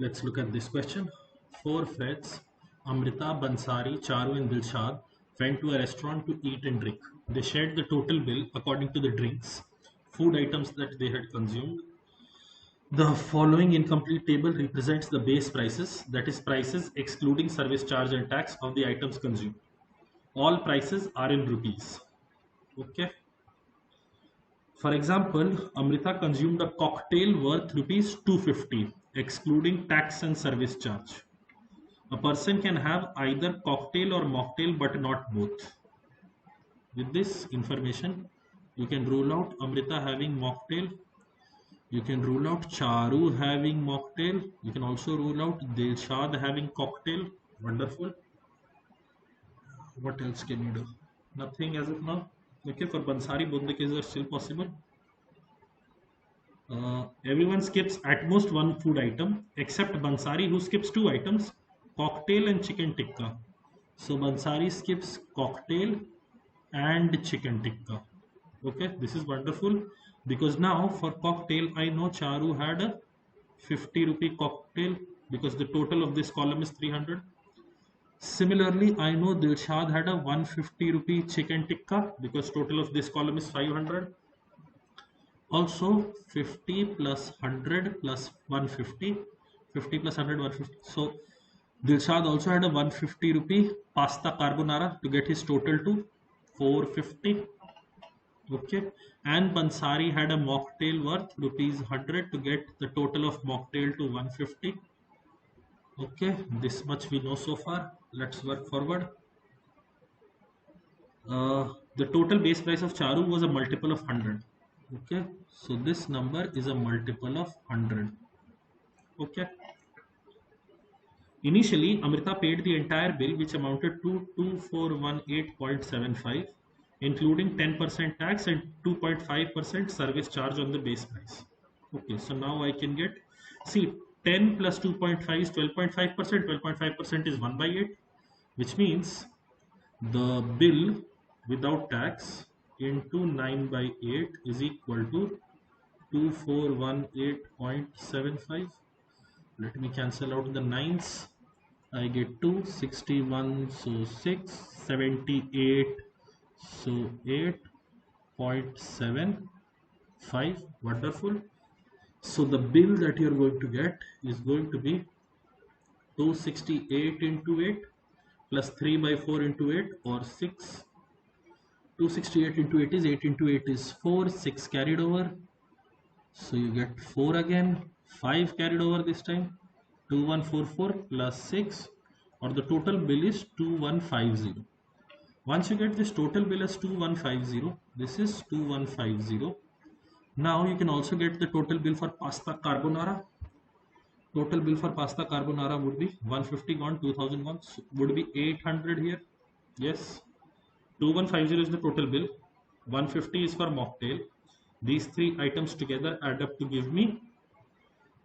Let's look at this question. Four friends, Amrita, Bansari, Charu and Dilshad, went to a restaurant to eat and drink. They shared the total bill according to the drinks, food items that they had consumed. The following incomplete table represents the base prices, that is prices excluding service charge and tax of the items consumed. All prices are in rupees. Okay. For example, Amrita consumed a cocktail worth rupees 250, excluding tax and service charge. A person can have either cocktail or mocktail, but not both. With this information, you can rule out Amrita having mocktail. You can rule out Charu having mocktail. You can also rule out Dilshad having cocktail. Wonderful. What else can you do? Nothing as of now. Okay, for Bansari, both the cases are still possible. Everyone skips at most one food item except Bansari, who skips two items, cocktail and chicken tikka. So Bansari skips cocktail and chicken tikka. Okay, this is wonderful because now for cocktail I know Charu had a 50 rupee cocktail because the total of this column is 300. Similarly, I know Dilshad had a 150 rupee chicken tikka because total of this column is 500. Also 50 plus 100 plus 150, 50 plus 100, 150. So Dilshad also had a 150 rupee pasta carbonara to get his total to 450. Okay, and Bansari had a mocktail worth rupees 100 to get the total of mocktail to 150. Okay, this much we know so far. Let's work forward. The total base price of Charu was a multiple of 100. Okay, so this number is a multiple of 100. Okay. Initially, Amrita paid the entire bill, which amounted to 2418.75, including 10% tax and 2.5% service charge on the base price. Okay, so now I can get, see, 10 plus 2.5 is 12.5%. 12.5% is 1 by 8, which means the bill without tax into 9 by 8 is equal to 2418.75. Let me cancel out the 9s. I get 2, 61, so 6, 78, so 8.75. Wonderful. So the bill that you're going to get is going to be 268 into 8 plus 3 by 4 into 8 or 6. 268 into 8 is 8 into 8 is 4, 6 carried over. So you get 4 again, 5 carried over this time, 2144 plus 6, or the total bill is 2150. Once you get this total bill as 2150, this is 2150. Now you can also get the total bill for pasta carbonara. Total bill for pasta carbonara would be 150 gone, 2000 gone, so would be 800 here. Yes, 2150 is the total bill, 150 is for mocktail. These three items together add up to give me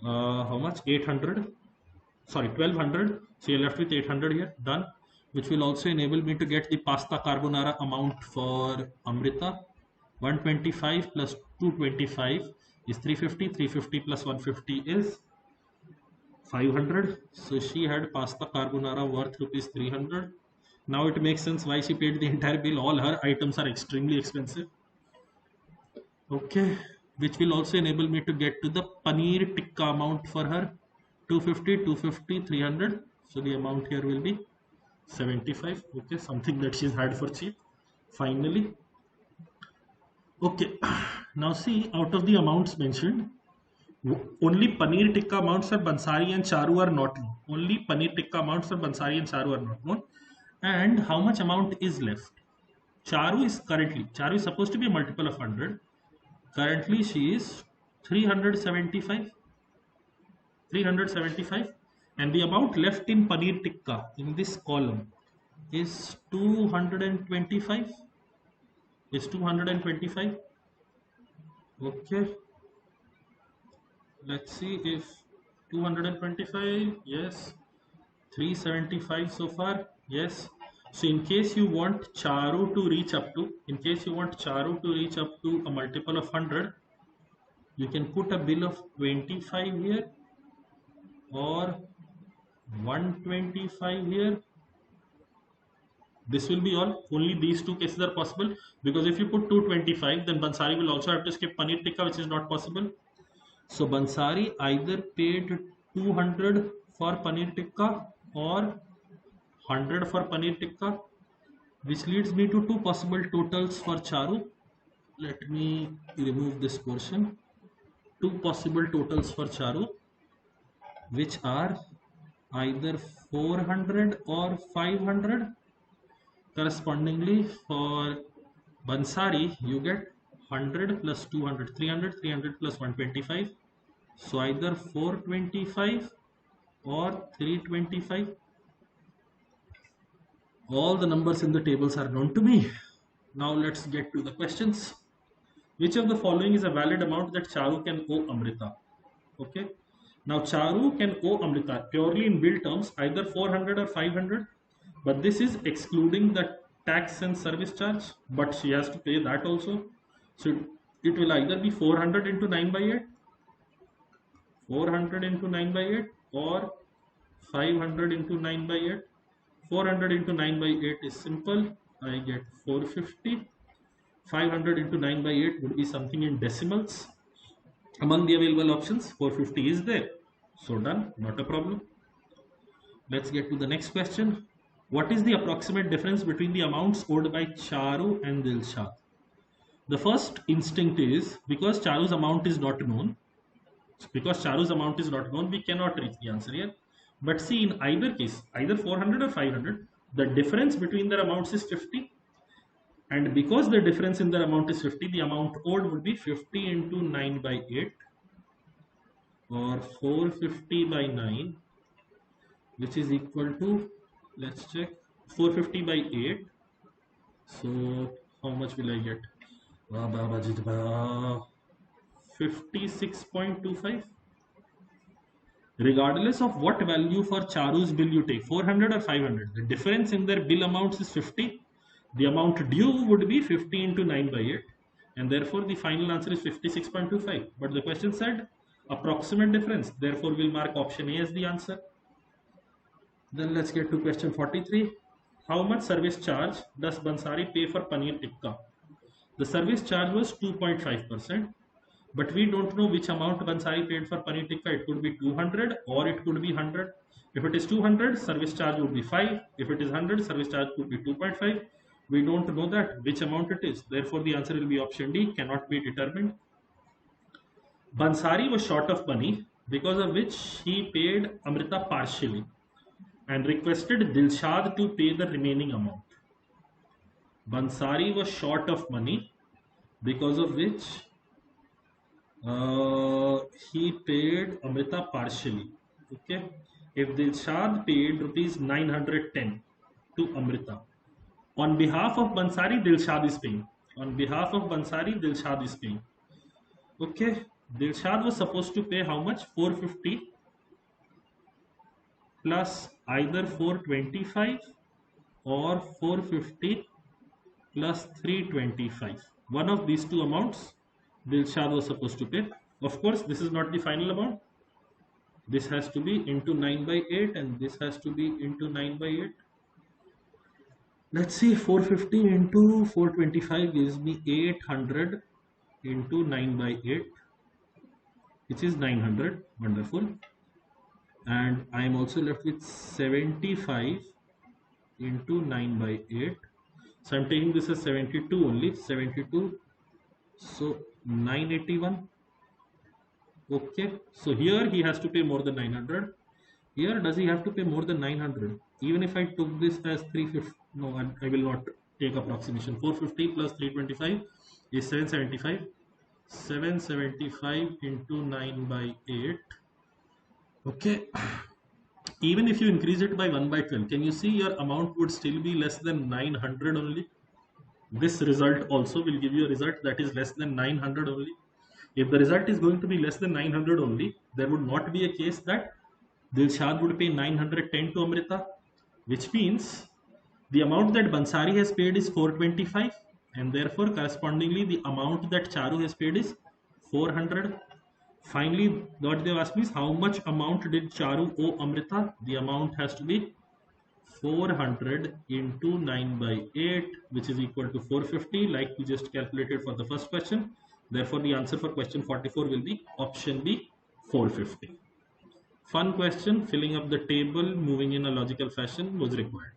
how much? 800, sorry, 1200. So you're left with 800 here, done, which will also enable me to get the pasta carbonara amount for Amrita. 125 plus 225 is 350, 350 plus 150 is 500. So she had pasta carbonara worth rupees 300. Now it makes sense why she paid the entire bill. All her items are extremely expensive. Okay, which will also enable me to get to the paneer tikka amount for her. 250, 250, 300. So the amount here will be 75. Okay, something that she's had for cheap. Finally. Okay, now see, out of the amounts mentioned, only paneer tikka amounts for Bansari and Charu are not known. Only paneer tikka amounts for Bansari and Charu are not known. And how much amount is left? Charu is supposed to be a multiple of 100. Currently she is 375. 375. And the amount left in paneer tikka in this column is 225. Is 225. Okay. Let's see if 225, yes. 375 so far, yes. So in case you want Charu to reach up to, a multiple of 100, you can put a bill of 25 here or 125 here. This will be all. Only these two cases are possible, because if you put 225, then Bansari will also have to skip paneer tikka, which is not possible. So Bansari either paid 200 for paneer tikka or 100 for paneer tikka, which leads me to two possible totals for Charu. Let me remove this portion. Two possible totals for Charu, which are either 400 or 500. Correspondingly, for Bansari, you get 100 plus 200, 300, 300 plus 125. So either 425 or 325. All the numbers in the tables are known to me. Now let's get to the questions. Which of the following is a valid amount that Charu can owe Amrita? Okay. Now Charu can owe Amrita purely in bill terms either 400 or 500, but this is excluding the tax and service charge, but she has to pay that also. So it will either be 400 into 9 by 8, 400 into 9 by 8, or 500 into 9 by 8. 400 into 9 by 8 is simple. I get 450. 500 into 9 by 8 would be something in decimals. Among the available options, 450 is there. So done, not a problem. Let's get to the next question. What is the approximate difference between the amounts owed by Charu and Dilshad? The first instinct is, because Charu's amount is not known, we cannot reach the answer here. But see, in either case, either 400 or 500, the difference between their amounts is 50. And because the difference in their amount is 50, the amount owed would be 50 into 9 by 8 or 450 by 9, which is equal to, let's check, 450 by 8. So how much will I get? 56.25. Regardless of what value for Charu's bill you take, 400 or 500, the difference in their bill amounts is 50. The amount due would be 50 into 9 by 8, and therefore the final answer is 56.25. But the question said approximate difference, therefore we'll mark option A as the answer. Then let's get to question 43. How much service charge does Bansari pay for paneer tikka? The service charge was 2.5%, but we don't know which amount Bansari paid for paneer tikka. It could be 200 or it could be 100. If it is 200, service charge would be 5. If it is 100, service charge could be 2.5. We don't know that which amount it is. Therefore, the answer will be option D, cannot be determined. Bansari was short of money, because of which he paid Amrita partially and requested Dilshad to pay the remaining amount. Bansari was short of money, because of which he paid Amrita partially. Okay. If Dilshad paid rupees 910 to Amrita, on behalf of Bansari, Dilshad is paying. Okay. Dilshad was supposed to pay how much? 450 plus either 425 or 450 plus 325. One of these two amounts Dilshad was supposed to pay. Of course, this is not the final amount. This has to be into 9 by 8 and this has to be into 9 by 8. Let's see, 450 into 425 gives me 800 into 9 by 8, which is 900. Wonderful. And I am also left with 75 into 9 by 8. So I am taking this as 72 only, 72. So 981. Okay. So here he has to pay more than 900. Here, does he have to pay more than 900? Even if I took this as 350, no, I will not take approximation. 450 plus 325 is 775. 775 into 9 by 8. Okay. Even if you increase it by 1 by 12, can you see your amount would still be less than 900 only? This result also will give you a result that is less than 900 only. If the result is going to be less than 900 only, there would not be a case that Dilshad would pay 910 to Amrita, which means the amount that Bansari has paid is 425, and therefore correspondingly the amount that Charu has paid is 400. Finally, what they've asked me is how much amount did Charu owe Amrita? The amount has to be 400 into 9 by 8, which is equal to 450, like we just calculated for the first question. Therefore, the answer for question 44 will be option B, 450. Fun question, filling up the table, moving in a logical fashion was required.